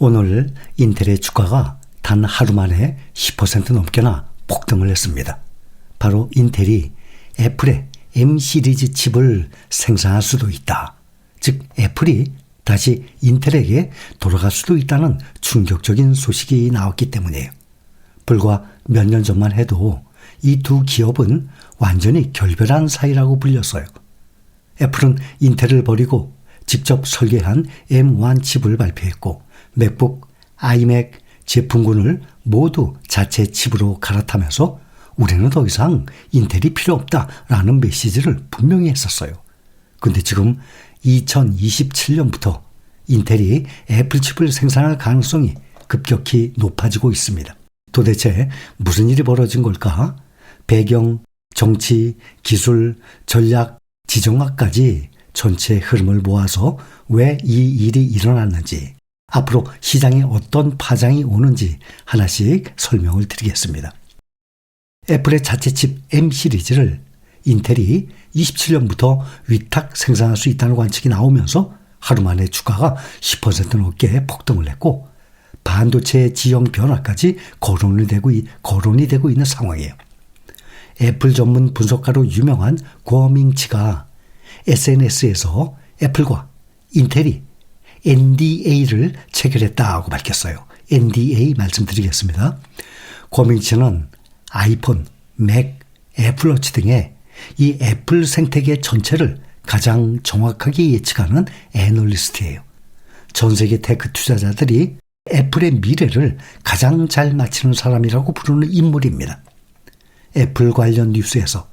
오늘 인텔의 주가가 단 하루 만에 10% 넘게나 폭등을 했습니다. 바로 인텔이 애플의 M 시리즈 칩을 생산할 수도 있다. 즉 애플이 다시 인텔에게 돌아갈 수도 있다는 충격적인 소식이 나왔기 때문이에요. 불과 몇 년 전만 해도 이 두 기업은 완전히 결별한 사이라고 불렸어요. 애플은 인텔을 버리고 직접 설계한 M1 칩을 발표했고 맥북, 아이맥 제품군을 모두 자체 칩으로 갈아타면서 우리는 더 이상 인텔이 필요 없다라는 메시지를 분명히 했었어요. 근데 지금 2027년부터 인텔이 애플 칩을 생산할 가능성이 급격히 높아지고 있습니다. 도대체 무슨 일이 벌어진 걸까? 배경, 정치, 기술, 전략, 지정학까지 전체 흐름을 모아서 왜 이 일이 일어났는지, 앞으로 시장에 어떤 파장이 오는지 하나씩 설명을 드리겠습니다. 애플의 자체 칩 M 시리즈를 인텔이 27년부터 위탁 생산할 수 있다는 관측이 나오면서 하루 만에 주가가 10% 넘게 폭등을 했고 반도체 지형 변화까지 거론이 되고 있는 상황이에요. 애플 전문 분석가로 유명한 고밍치가 SNS에서 애플과 인텔이 NDA를 체결했다고 밝혔어요. NDA 말씀드리겠습니다. 고밍치는 아이폰, 맥, 애플워치 등의 이 애플 생태계 전체를 가장 정확하게 예측하는 애널리스트예요. 전 세계 테크 투자자들이 애플의 미래를 가장 잘 맞히는 사람이라고 부르는 인물입니다. 애플 관련 뉴스에서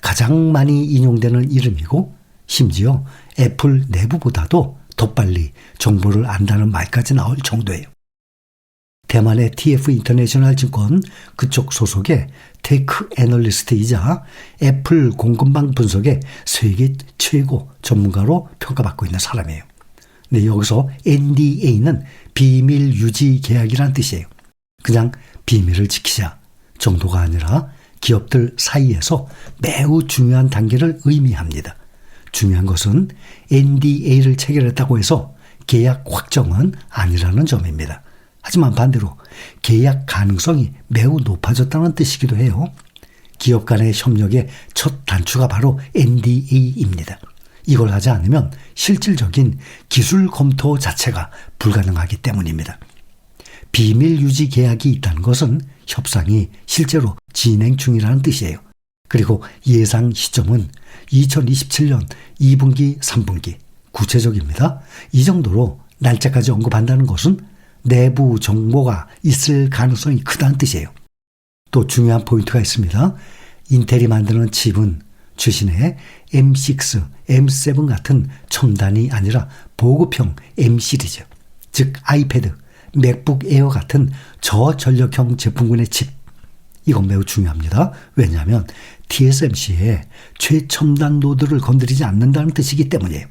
가장 많이 인용되는 이름이고 심지어 애플 내부보다도 더 빨리 정보를 안다는 말까지 나올 정도예요. 대만의 TF 인터내셔널 증권 그쪽 소속의 테크 애널리스트이자 애플 공급망 분석의 세계 최고 전문가로 평가받고 있는 사람이에요. 네, 여기서 NDA는 비밀 유지 계약이란 뜻이에요. 그냥 비밀을 지키자 정도가 아니라 기업들 사이에서 매우 중요한 단계를 의미합니다. 중요한 것은 NDA를 체결했다고 해서 계약 확정은 아니라는 점입니다. 하지만 반대로 계약 가능성이 매우 높아졌다는 뜻이기도 해요. 기업 간의 협력의 첫 단추가 바로 NDA입니다. 이걸 하지 않으면 실질적인 기술 검토 자체가 불가능하기 때문입니다. 비밀 유지 계약이 있다는 것은 협상이 실제로 진행 중이라는 뜻이에요. 그리고 예상 시점은 2027년 2분기, 3분기 구체적입니다. 이 정도로 날짜까지 언급한다는 것은 내부 정보가 있을 가능성이 크다는 뜻이에요. 또 중요한 포인트가 있습니다. 인텔이 만드는 칩은 최신의 M6, M7 같은 첨단이 아니라 보급형 M 시리즈, 즉 아이패드, 맥북 에어 같은 저전력형 제품군의 칩. 이건 매우 중요합니다. 왜냐하면 TSMC의 최첨단 노드를 건드리지 않는다는 뜻이기 때문이에요.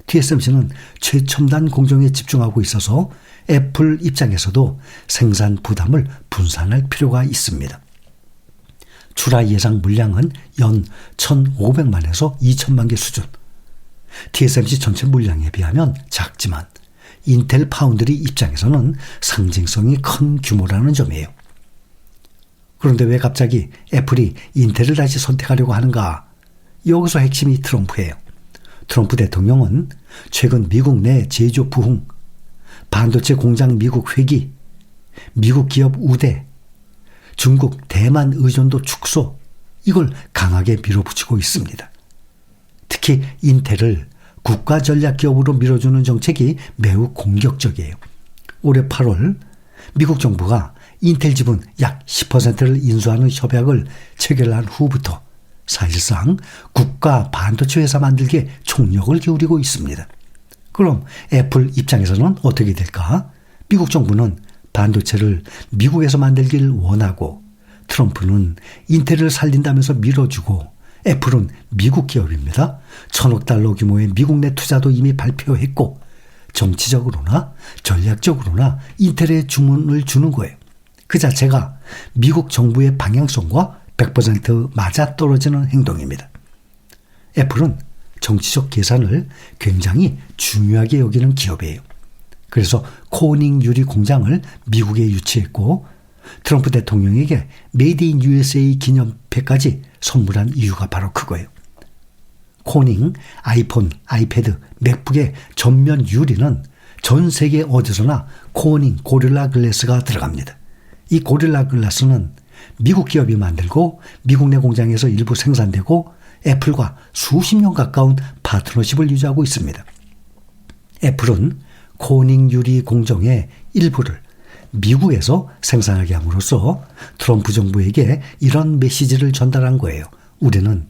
TSMC는 최첨단 공정에 집중하고 있어서 애플 입장에서도 생산 부담을 분산할 필요가 있습니다. 출하 예상 물량은 연 1,500만에서 2,000만 개 수준. TSMC 전체 물량에 비하면 작지만 인텔 파운드리 입장에서는 상징성이 큰 규모라는 점이에요. 그런데 왜 갑자기 애플이 인텔을 다시 선택하려고 하는가? 여기서 핵심이 트럼프예요. 트럼프 대통령은 최근 미국 내 제조 부흥, 반도체 공장 미국 회기, 미국 기업 우대, 중국 대만 의존도 축소, 이걸 강하게 밀어붙이고 있습니다. 특히 인텔을 국가 전략 기업으로 밀어주는 정책이 매우 공격적이에요. 올해 8월 미국 정부가 인텔 지분 약 10%를 인수하는 협약을 체결한 후부터 사실상 국가 반도체 회사 만들기에 총력을 기울이고 있습니다. 그럼 애플 입장에서는 어떻게 될까? 미국 정부는 반도체를 미국에서 만들기를 원하고 트럼프는 인텔을 살린다면서 밀어주고 애플은 미국 기업입니다. 1,000억 달러 규모의 미국 내 투자도 이미 발표했고 정치적으로나 전략적으로나 인텔에 주문을 주는 거예요. 그 자체가 미국 정부의 방향성과 100% 맞아떨어지는 행동입니다. 애플은 정치적 계산을 굉장히 중요하게 여기는 기업이에요. 그래서 코닝 유리 공장을 미국에 유치했고 트럼프 대통령에게 메이드 인 USA 기념패까지 선물한 이유가 바로 그거예요. 코닝, 아이폰, 아이패드, 맥북의 전면 유리는 전 세계 어디서나 코닝 고릴라 글래스가 들어갑니다. 이 고릴라 글라스는 미국 기업이 만들고 미국 내 공장에서 일부 생산되고 애플과 수십 년 가까운 파트너십을 유지하고 있습니다. 애플은 코닝 유리 공정의 일부를 미국에서 생산하게 함으로써 트럼프 정부에게 이런 메시지를 전달한 거예요. 우리는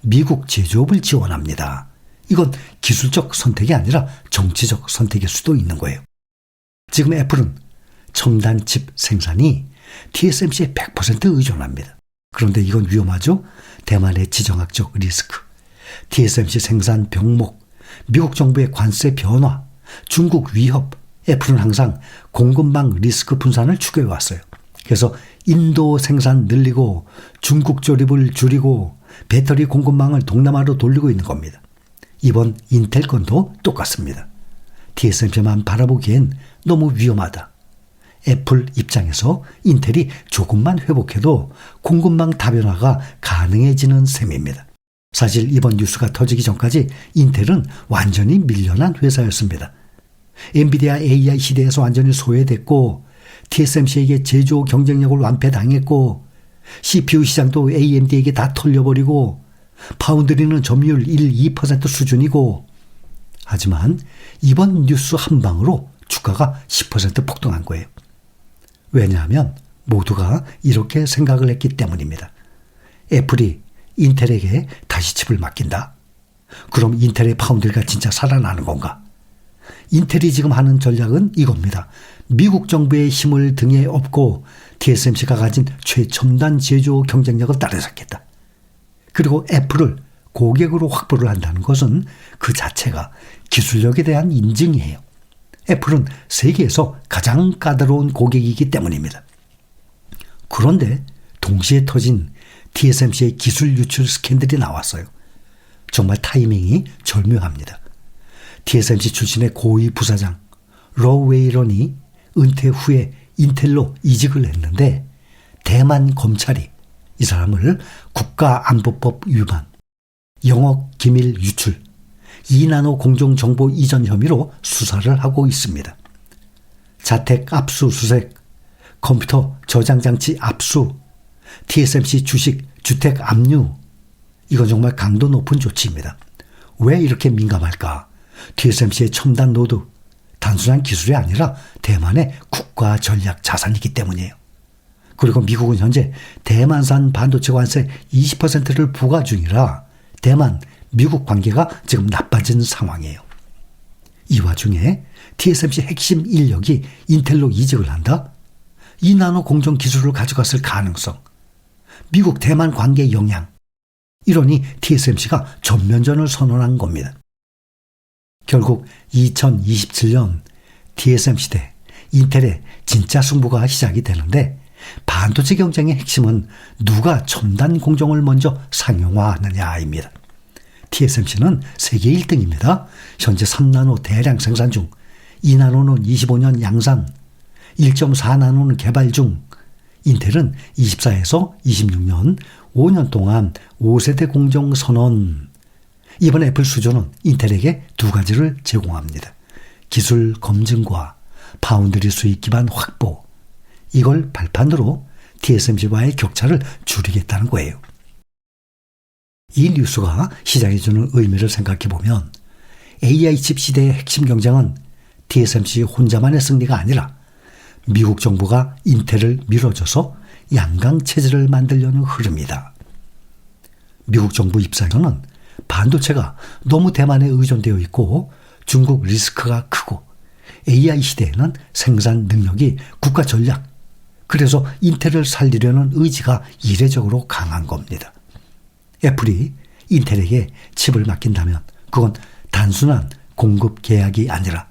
미국 제조업을 지원합니다. 이건 기술적 선택이 아니라 정치적 선택일 수도 있는 거예요. 지금 애플은 첨단 칩 생산이 TSMC에 100% 의존합니다. 그런데 이건 위험하죠? 대만의 지정학적 리스크, TSMC 생산 병목, 미국 정부의 관세 변화, 중국 위협, 애플은 항상 공급망 리스크 분산을 추구해왔어요. 그래서 인도 생산 늘리고 중국 조립을 줄이고 배터리 공급망을 동남아로 돌리고 있는 겁니다. 이번 인텔 건도 똑같습니다. TSMC만 바라보기엔 너무 위험하다. 애플 입장에서 인텔이 조금만 회복해도 공급망 다변화가 가능해지는 셈입니다. 사실 이번 뉴스가 터지기 전까지 인텔은 완전히 밀려난 회사였습니다. 엔비디아 AI 시대에서 완전히 소외됐고 TSMC에게 제조 경쟁력을 완패당했고 CPU 시장도 AMD에게 다 털려버리고 파운드리는 점유율 1, 2% 수준이고 하지만 이번 뉴스 한 방으로 주가가 10% 폭등한 거예요. 왜냐하면 모두가 이렇게 생각을 했기 때문입니다. 애플이 인텔에게 다시 칩을 맡긴다. 그럼 인텔의 파운드리가 진짜 살아나는 건가? 인텔이 지금 하는 전략은 이겁니다. 미국 정부의 힘을 등에 업고 TSMC가 가진 최첨단 제조 경쟁력을 따라잡겠다. 그리고 애플을 고객으로 확보를 한다는 것은 그 자체가 기술력에 대한 인증이에요. 애플은 세계에서 가장 까다로운 고객이기 때문입니다. 그런데 동시에 터진 TSMC의 기술 유출 스캔들이 나왔어요. 정말 타이밍이 절묘합니다. TSMC 출신의 고위 부사장 로 웨이런이 은퇴 후에 인텔로 이직을 했는데 대만 검찰이 이 사람을 국가안보법 위반, 영업 기밀 유출, 2나노 공정정보 이전 혐의로 수사를 하고 있습니다. 자택 압수수색, 컴퓨터 저장장치 압수, TSMC 주식, 주택 압류, 이건 정말 강도 높은 조치입니다. 왜 이렇게 민감할까? TSMC의 첨단 노드, 단순한 기술이 아니라 대만의 국가 전략 자산이기 때문이에요. 그리고 미국은 현재 대만산 반도체 관세 20%를 부과 중이라 대만, 미국 관계가 지금 나빠진 상황이에요. 이 와중에 TSMC 핵심 인력이 인텔로 이직을 한다? 2나노 공정 기술을 가져갔을 가능성, 미국 대만 관계 영향, 이러니 TSMC가 전면전을 선언한 겁니다. 결국 2027년 TSMC 대 인텔의 진짜 승부가 시작이 되는데 반도체 경쟁의 핵심은 누가 첨단 공정을 먼저 상용화하느냐입니다. TSMC는 세계 1등입니다. 현재 3나노 대량 생산 중, 2나노는 25년 양산, 1.4나노는 개발 중, 인텔은 24에서 26년 5년 동안 5세대 공정 선언. 이번 애플 수조는 인텔에게 두 가지를 제공합니다. 기술 검증과 파운드리 수익 기반 확보. 이걸 발판으로 TSMC와의 격차를 줄이겠다는 거예요. 이 뉴스가 시장에 주는 의미를 생각해보면 AI 칩 시대의 핵심 경쟁은 TSMC 혼자만의 승리가 아니라 미국 정부가 인텔을 밀어줘서 양강체제를 만들려는 흐름이다. 미국 정부 입장에서는 반도체가 너무 대만에 의존되어 있고 중국 리스크가 크고 AI 시대에는 생산 능력이 국가 전략, 그래서 인텔을 살리려는 의지가 이례적으로 강한 겁니다. 애플이 인텔에게 칩을 맡긴다면 그건 단순한 공급 계약이 아니라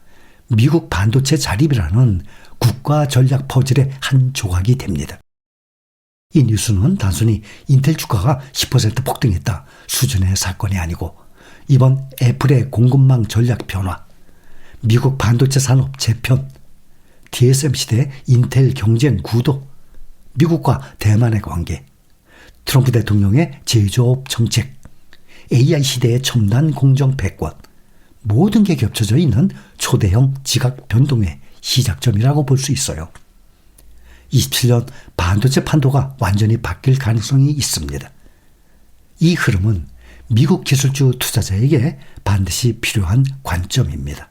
미국 반도체 자립이라는 국가 전략 퍼즐의 한 조각이 됩니다. 이 뉴스는 단순히 인텔 주가가 10% 폭등했다 수준의 사건이 아니고 이번 애플의 공급망 전략 변화, 미국 반도체 산업 재편, TSMC 대 인텔 경쟁 구도, 미국과 대만의 관계, 트럼프 대통령의 제조업 정책, AI 시대의 첨단 공정 패권, 모든 게 겹쳐져 있는 초대형 지각 변동의 시작점이라고 볼 수 있어요. 27년 반도체 판도가 완전히 바뀔 가능성이 있습니다. 이 흐름은 미국 기술주 투자자에게 반드시 필요한 관점입니다.